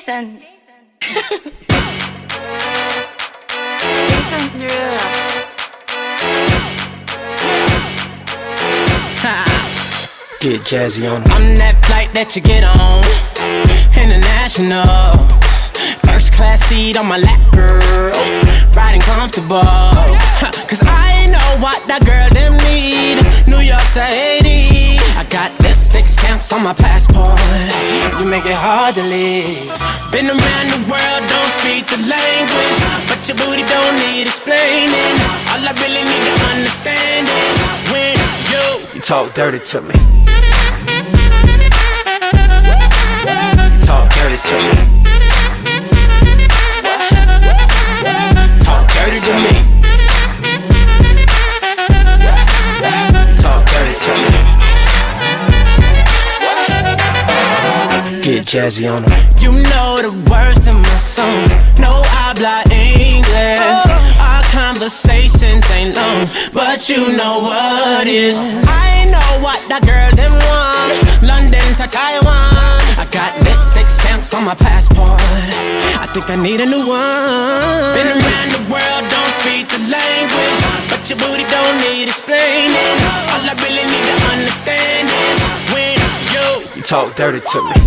Jason. Jason Derulo. Get jazzy on. I'm that flight that you get on, international. First class seat on my lap, girl, riding comfortable. Cause I know what that girl them need. New York to Haiti, I got lipstick stamps on my passport. You make it hard to leave. Been around the world, don't speak the language, but your booty don't need explaining. All I really need to understand is when you talk dirty to me. Talk dirty to me. Talk dirty to me. Talk dirty to me. Get jazzy on them. You know the words in my songs. No habla English. Our conversations ain't long, but you know what is. I know what that girl them want. London to Taiwan. I got lipstick stamps on my passport. I think I need a new one. Been around the world, don't speak the language, but your booty don't need explaining. All I really need to understand is when you talk dirty to me.